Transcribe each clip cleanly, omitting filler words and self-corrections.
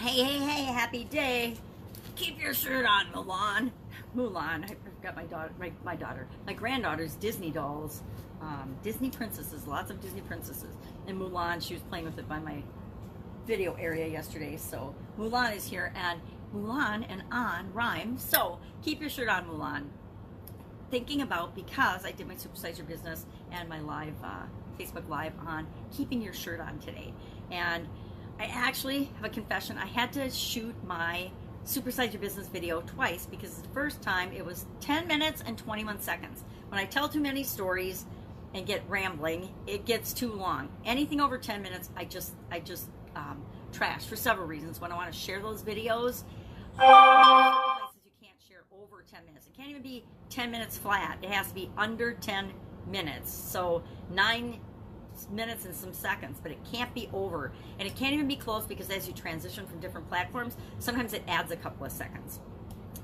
Hey, hey, hey, happy day. Keep your shirt on, Mulan. Mulan, I forgot my granddaughter's Disney dolls, Disney princesses, lots of Disney princesses. And Mulan, she was playing with it by my video area yesterday. So Mulan is here, and Mulan and on rhyme. So keep your shirt on, Mulan. Thinking about, because I did my Supersize Your Business and my live, Facebook Live on keeping your shirt on today. And I actually have a confession. I had to shoot my Supersize Your Business video twice because the first time it was 10 minutes and 21 seconds. When I tell too many stories and get rambling, it gets too long. Anything over 10 minutes, I just trash for several reasons. When I want to share those videos, places you can't share over 10 minutes. It can't even be 10 minutes flat. It has to be under 10 minutes. So 9 minutes and some seconds, but it can't be over, and it can't even be close, because as you transition from different platforms, sometimes it adds a couple of seconds.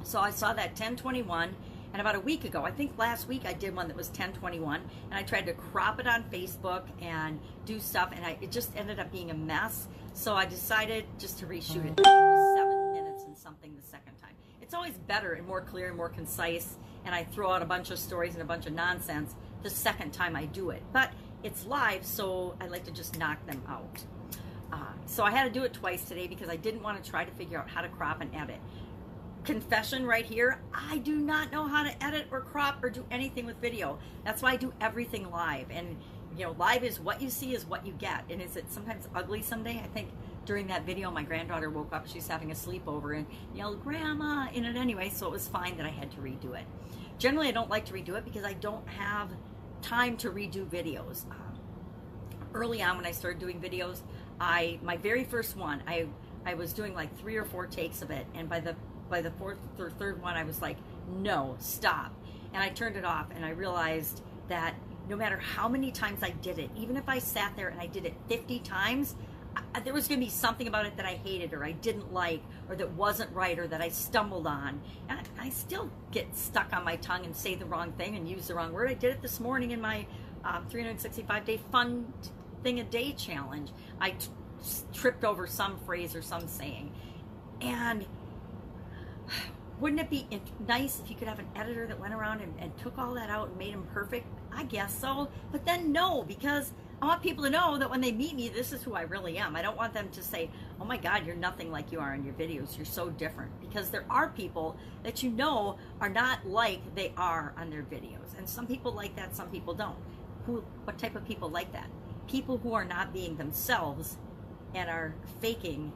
So I saw that 10:21, and about a week ago, I think last week, I did one that was 10:21, and I tried to crop it on Facebook and do stuff, and it just ended up being a mess. So I decided just to reshoot it. It was 7 minutes and something the second time. It's always better and more clear and more concise, and I throw out a bunch of stories and a bunch of nonsense the second time I do it. But it's live, so I like to just knock them out. So I had to do it twice today because I didn't want to try to figure out how to crop and edit. Confession right here, I do not know how to edit or crop or do anything with video. That's why I do everything live. And you know, live is what you see is what you get. And is it sometimes ugly someday? I think during that video, my granddaughter woke up, she's having a sleepover, and yelled, "Grandma," in it anyway, so it was fine that I had to redo it. Generally, I don't like to redo it because I don't have time to redo videos. Early on when I started doing videos, my very first one, I was doing like 3 or 4 takes of it, and by the fourth or third one, I was like, no, stop. And I turned it off, and I realized that no matter how many times I did it, even if I sat there and I did it 50 times, there was going to be something about it that I hated or I didn't like or that wasn't right or that I stumbled on. And I still get stuck on my tongue and say the wrong thing and use the wrong word. I did it this morning in my 365-day fun thing a day challenge. I tripped over some phrase or some saying. And wouldn't it be nice if you could have an editor that went around and took all that out and made them perfect? I guess so. But then no, because I want people to know that when they meet me, this is who I really am. I don't want them to say, "Oh my God, you're nothing like you are in your videos. You're so different." Because there are people that you know are not like they are on their videos. And some people like that, some people don't. What type of people like that? People who are not being themselves and are faking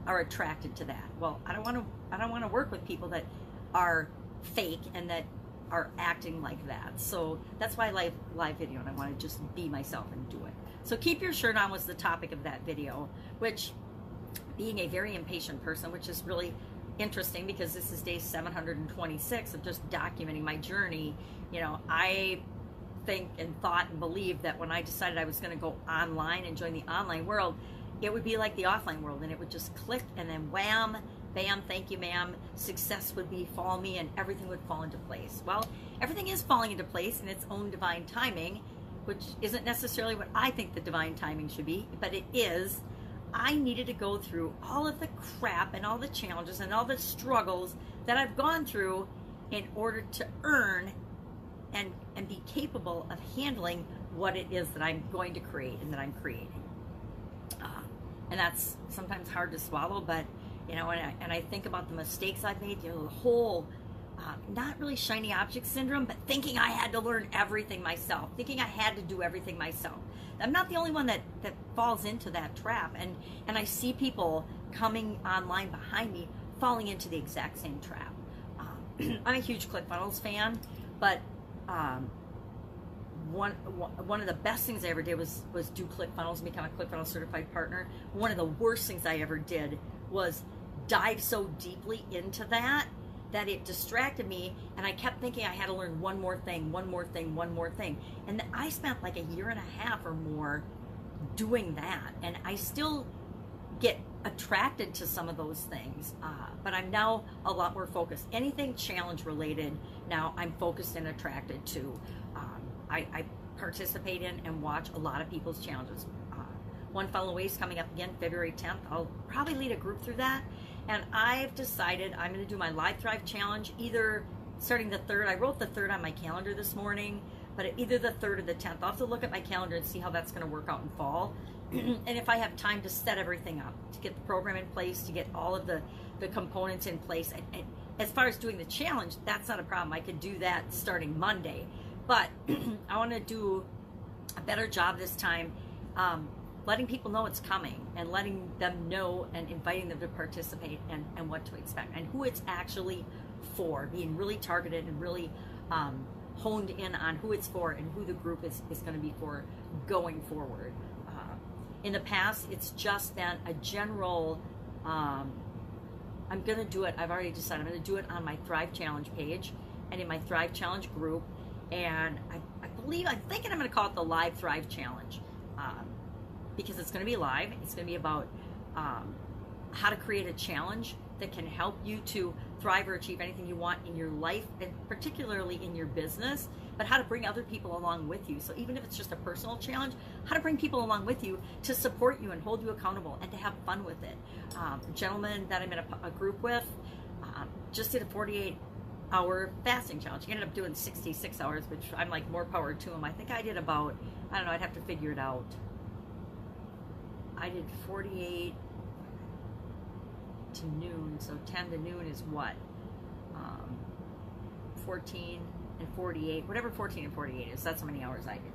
are attracted to that. Well, I don't want to work with people that are fake and that are acting like that. So that's why I live video, and I want to just be myself and do it. So keep your shirt on was the topic of that video, which, being a very impatient person, which is really interesting because this is day 726 of just documenting my journey. You know, I think and thought and believed that when I decided I was going to go online and join the online world, it would be like the offline world, and it would just click, and then wham, bam, thank you, ma'am, success would befall me, and everything would fall into place. Well, everything is falling into place in its own divine timing, which isn't necessarily what I think the divine timing should be, but it is. I needed to go through all of the crap and all the challenges and all the struggles that I've gone through in order to earn and be capable of handling what it is that I'm going to create and that I'm creating. And that's sometimes hard to swallow, but you know, and I think about the mistakes I've made, you know, the whole not really shiny object syndrome, but thinking I had to learn everything myself, thinking I had to do everything myself. I'm not the only one that falls into that trap, and I see people coming online behind me falling into the exact same trap. I'm a huge ClickFunnels fan, but one of the best things I ever did was do ClickFunnels and become a ClickFunnels certified partner. One of the worst things I ever did was dive so deeply into that it distracted me, and I kept thinking I had to learn one more thing. And I spent like a year and a half or more doing that, and I still get attracted to some of those things, but I'm now a lot more focused. Anything challenge related, now I'm focused and attracted to. I participate in and watch a lot of people's challenges. One Funnel Away is coming up again February 10th. I'll probably lead a group through that. And I've decided I'm going to do my Live Thrive Challenge either starting the 3rd. I wrote the 3rd on my calendar this morning, but either the 3rd or the 10th. I'll have to look at my calendar and see how that's going to work out in fall. And if I have time to set everything up, to get the program in place, to get all of the components in place. And as far as doing the challenge, that's not a problem. I could do that starting Monday. But I want to do a better job this time letting people know it's coming and letting them know and inviting them to participate and what to expect and who it's actually for, being really targeted and really honed in on who it's for and who the group is going to be for going forward. In the past, it's just been a general, I'm going to do it, I've already decided, I'm going to do it on my Thrive Challenge page and in my Thrive Challenge group. And I'm thinking I'm going to call it the Live Thrive Challenge because it's going to be live. It's going to be about how to create a challenge that can help you to thrive or achieve anything you want in your life, and particularly in your business, but how to bring other people along with you. So even if it's just a personal challenge, how to bring people along with you to support you and hold you accountable and to have fun with it. A gentleman that I'm in a group with just did a 48-hour fasting challenge. He ended up doing 66 hours, which I'm like, more power to him. I think I did about, I don't know, I'd have to figure it out. I did 48 to noon, so 10 to noon is what? 14 and 48, whatever 14 and 48 is, that's how many hours I did.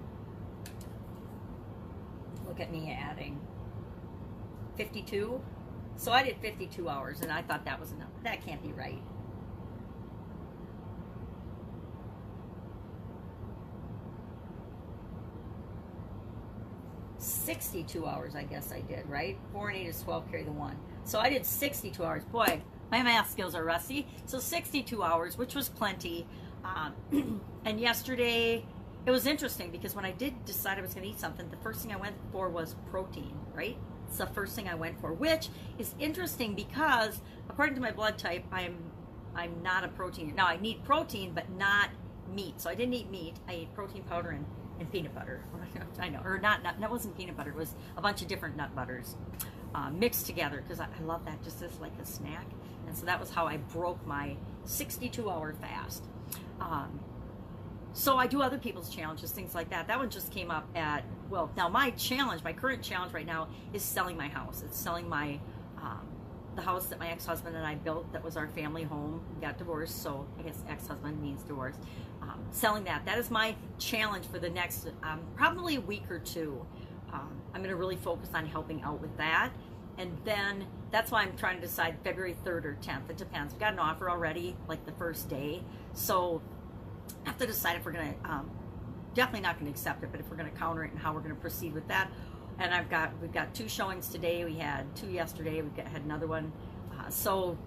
Look at me adding 52. So I did 52 hours, and I thought that was enough. That can't be right. $62 hours, I guess I did, right? 4 and 8 is 12, carry the 1. So I did 62 hours. Boy, my math skills are rusty. So 62 hours, which was plenty. And yesterday, it was interesting because when I did decide I was going to eat something, the first thing I went for was protein, right? It's the first thing I went for, which is interesting because according to my blood type, I'm not a protein. Now I need protein, but not meat. So I didn't eat meat. I ate protein powder and peanut butter. I know, or not, that wasn't peanut butter. It was a bunch of different nut butters mixed together because I love that just as like a snack. And so that was how I broke my 62-hour fast. So I do other people's challenges, things like that. That one just came up at, well, now my current challenge right now is selling my house. It's selling my, the house that my ex-husband and I built that was our family home. We got divorced, so I guess ex-husband means divorce. Selling that. That is my challenge for the next probably a week or two. I'm going to really focus on helping out with that. And then that's why I'm trying to decide February 3rd or 10th. It depends. We got an offer already, like the first day. So I have to decide if we're going to, definitely not going to accept it, but if we're going to counter it and how we're going to proceed with that. And we've got 2 showings today. We had 2 yesterday. Had another one. So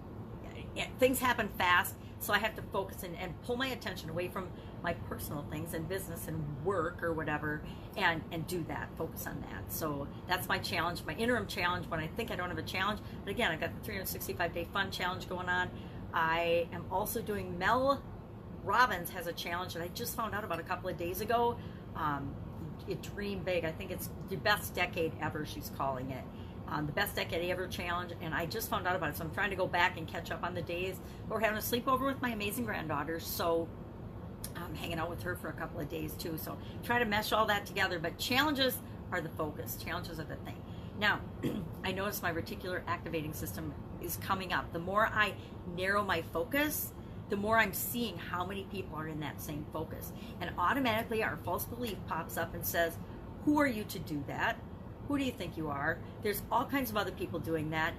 things happen fast. So I have to focus and pull my attention away from my personal things and business and work or whatever, and do that, focus on that. So that's my challenge, my interim challenge when I think I don't have a challenge. But again, I've got the 365-day fun challenge going on. I am also doing, Mel Robbins has a challenge that I just found out about a couple of days ago. Dream Big. I think it's the best decade ever, she's calling it. The best decade ever challenge, and I just found out about it, so I'm trying to go back and catch up on the days. We're having a sleepover with my amazing granddaughter, so I'm hanging out with her for a couple of days too, so try to mesh all that together. But challenges are the focus. Challenges are the thing. Now, I notice my reticular activating system is coming up. The more I narrow my focus, the more I'm seeing how many people are in that same focus, and automatically our false belief pops up and says, who are you to do that? Who do you think you are? There's all kinds of other people doing that.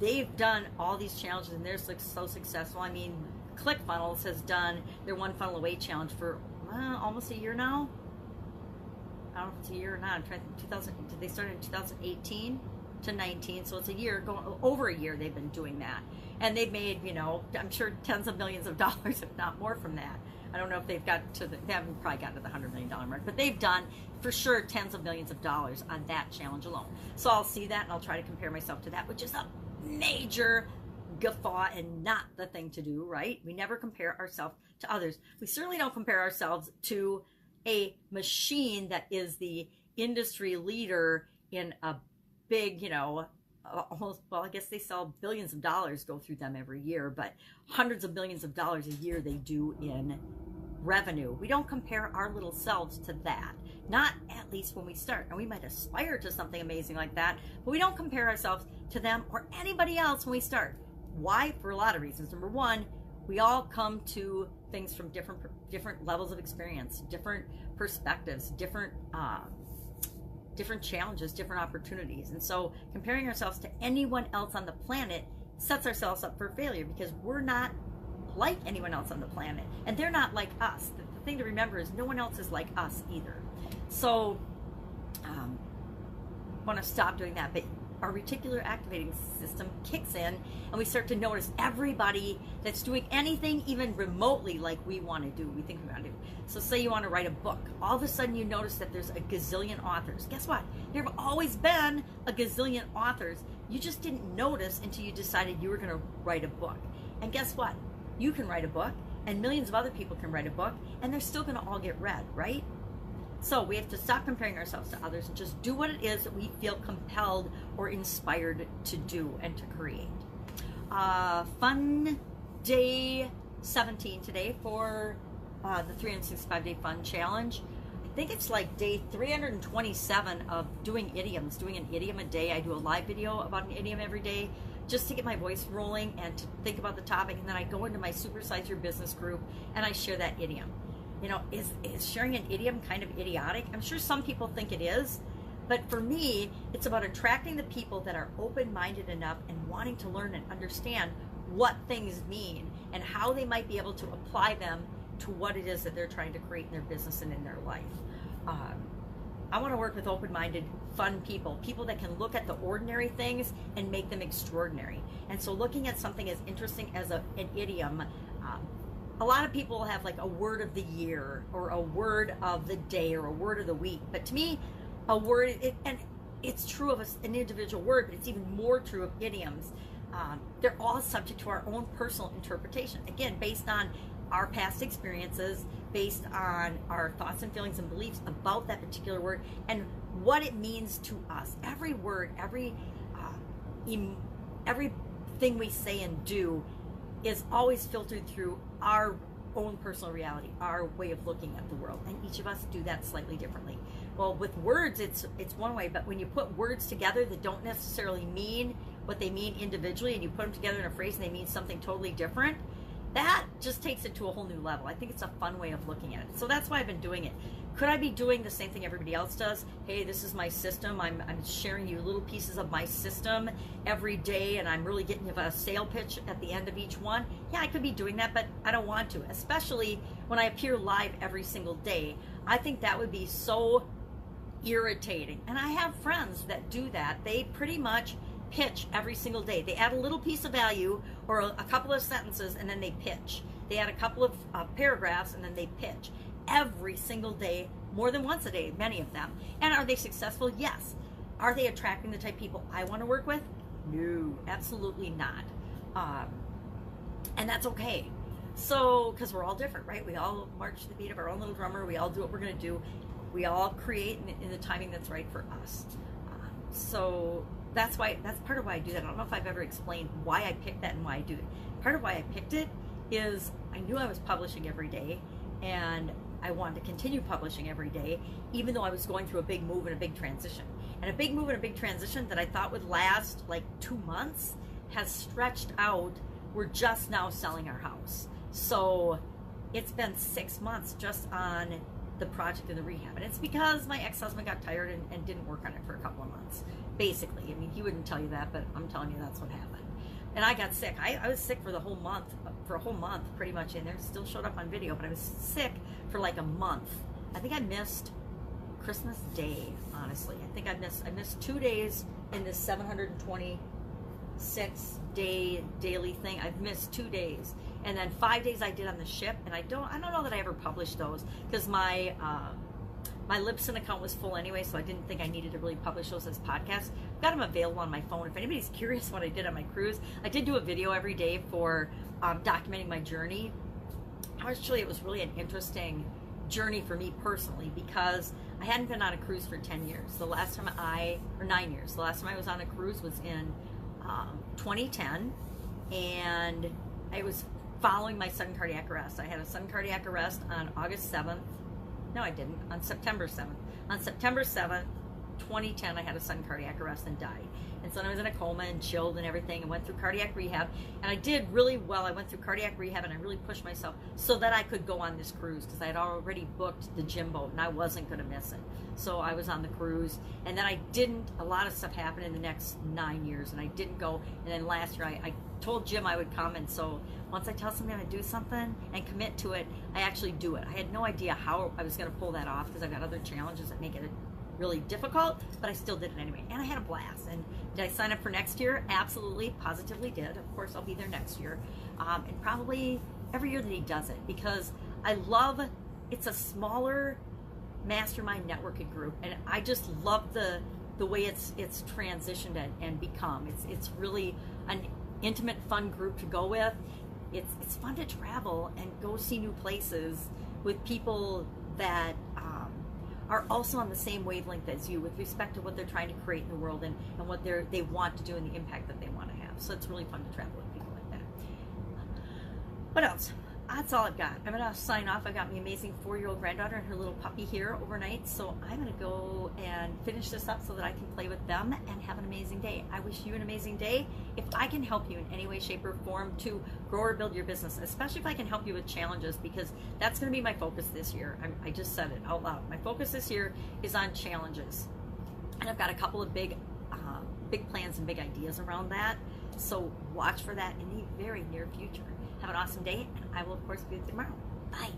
They've done all these challenges and they're so successful. I mean, ClickFunnels has done their One Funnel Away challenge for almost a year now. I don't know if it's a year or not. I'm trying to think, did they start in 2018 to 19? So it's a year, over a year they've been doing that. And they've made, I'm sure tens of millions of dollars, if not more from that. I don't know if they've got to they haven't probably gotten to the $100 million mark, but they've done for sure tens of millions of dollars on that challenge alone. So I'll see that and I'll try to compare myself to that, which is a major guffaw and not the thing to do, right? We never compare ourselves to others. We certainly don't compare ourselves to a machine that is the industry leader in a big, almost, well, I guess they sell billions of dollars go through them every year, but hundreds of millions of dollars a year they do in revenue. We don't compare our little selves to that. Not at least when we start. And we might aspire to something amazing like that, but we don't compare ourselves to them or anybody else when we start. Why? For a lot of reasons. Number one, we all come to things from different levels of experience, different perspectives, different challenges, different opportunities. And so comparing ourselves to anyone else on the planet sets ourselves up for failure, because we're not like anyone else on the planet, and they're not like us. The thing to remember is no one else is like us either. So want to stop doing that, but our reticular activating system kicks in, and we start to notice everybody that's doing anything even remotely like we want to do, we think we want to do. So say you want to write a book. All of a sudden you notice that there's a gazillion authors. Guess what? There have always been a gazillion authors. You just didn't notice until you decided you were going to write a book. And guess what? You can write a book, and millions of other people can write a book, and they're still going to all get read, right? So we have to stop comparing ourselves to others and just do what it is that we feel compelled or inspired to do and to create. Fun day 17 today for the 365-day fun challenge. I think it's like day 327 of doing idioms, doing an idiom a day. I do a live video about an idiom every day just to get my voice rolling and to think about the topic. And then I go into my Supersize Your Business group and I share that idiom. Is sharing an idiom kind of idiotic? I'm sure some people think it is, but for me, it's about attracting the people that are open-minded enough and wanting to learn and understand what things mean and how they might be able to apply them to what it is that they're trying to create in their business and in their life. I want to work with open-minded, fun people that can look at the ordinary things and make them extraordinary. And so looking at something as interesting as an idiom, a lot of people have like a word of the year or a word of the day or a word of the week. But to me, a word, and it's true of an individual word, but it's even more true of idioms. They're all subject to our own personal interpretation. Again, based on our past experiences, based on our thoughts and feelings and beliefs about that particular word and what it means to us. Every word, everything we say and do is always filtered through our own personal reality, our way of looking at the world, and each of us do that slightly differently. Well, with words, it's one way, but when you put words together that don't necessarily mean what they mean individually, and you put them together in a phrase and they mean something totally different, that just takes it to a whole new level. I think it's a fun way of looking at it. So that's why I've been doing it. Could I be doing the same thing everybody else does? Hey, this is my system. I'm sharing you little pieces of my system every day, and I'm really getting you a sale pitch at the end of each one. Yeah, I could be doing that, but I don't want to, especially when I appear live every single day. I think that would be so irritating. And I have friends that do that. They pretty much pitch every single day. They add a little piece of value or a couple of sentences, and then they pitch. They add a couple of paragraphs, and then they pitch. Every single day, more than once a day, many of them. And are they successful? Yes. Are they attracting the type of people I want to work with? No, absolutely not. And that's okay. So, because we're all different, right? We all march to the beat of our own little drummer. We all do what we're going to do. We all create in the timing that's right for us. So that's part of why I do that. I don't know if I've ever explained why I picked that and why I do it. Part of why I picked it is I knew I was publishing every day, and I wanted to continue publishing every day, even though I was going through a big move and a big transition. And a big move and a big transition that I thought would last like 2 months has stretched out. We're just now selling our house. So it's been 6 months just on the project and the rehab. And it's because my ex-husband got tired and didn't work on it for a couple of months, basically. I mean, he wouldn't tell you that, but I'm telling you that's what happened. And I got sick. I was sick for a whole month, pretty much in there. Still showed up on video, but I was sick for like a month. I think I missed Christmas Day, honestly. I think I missed 2 days in this 726 day daily thing. I've missed 2 days. And then 5 days I did on the ship, and I don't know that I ever published those because my Libsyn account was full anyway, so I didn't think I needed to really publish those as podcasts. I've got them available on my phone. If anybody's curious what I did on my cruise, I did do a video every day for documenting my journey. Actually, it was really an interesting journey for me personally because I hadn't been on a cruise for 10 years. The last time or 9 years. The last time I was on a cruise was in 2010, and I was following my sudden cardiac arrest. I had a sudden cardiac arrest on August 7th. No, I didn't. On September 7th. On September 7th, 2010, I had a sudden cardiac arrest and died. And so I was in a coma and chilled and everything and went through cardiac rehab. And I did really well. I went through cardiac rehab and I really pushed myself so that I could go on this cruise, because I had already booked the gym boat and I wasn't going to miss it. So I was on the cruise, and then a lot of stuff happened in the next 9 years and I didn't go. And then last year I told Jim I would come, and so once I tell somebody I'm going to do something and commit to it, I actually do it. I had no idea how I was going to pull that off, because I've got other challenges that make it really difficult, but I still did it anyway, and I had a blast. And did I sign up for next year? Absolutely, positively did. Of course, I'll be there next year, and probably every year that he does it, because I love, it's a smaller mastermind networking group, and I just love the way it's transitioned and become. It's really an intimate, fun group to go with. It's fun to travel and go see new places with people that are also on the same wavelength as you with respect to what they're trying to create in the world and what they want to do and the impact that they want to have. So it's really fun to travel with people like that. What else? That's all I've got. I'm going to sign off. I got my amazing 4-year-old granddaughter and her little puppy here overnight. So I'm going to go and finish this up so that I can play with them and have an amazing day. I wish you an amazing day. If I can help you in any way, shape, or form to grow or build your business, especially if I can help you with challenges, because that's going to be my focus this year. I just said it out loud. My focus this year is on challenges. And I've got a couple of big plans and big ideas around that. So watch for that in the very near future. Have an awesome day, and I will, of course, be with you tomorrow. Bye.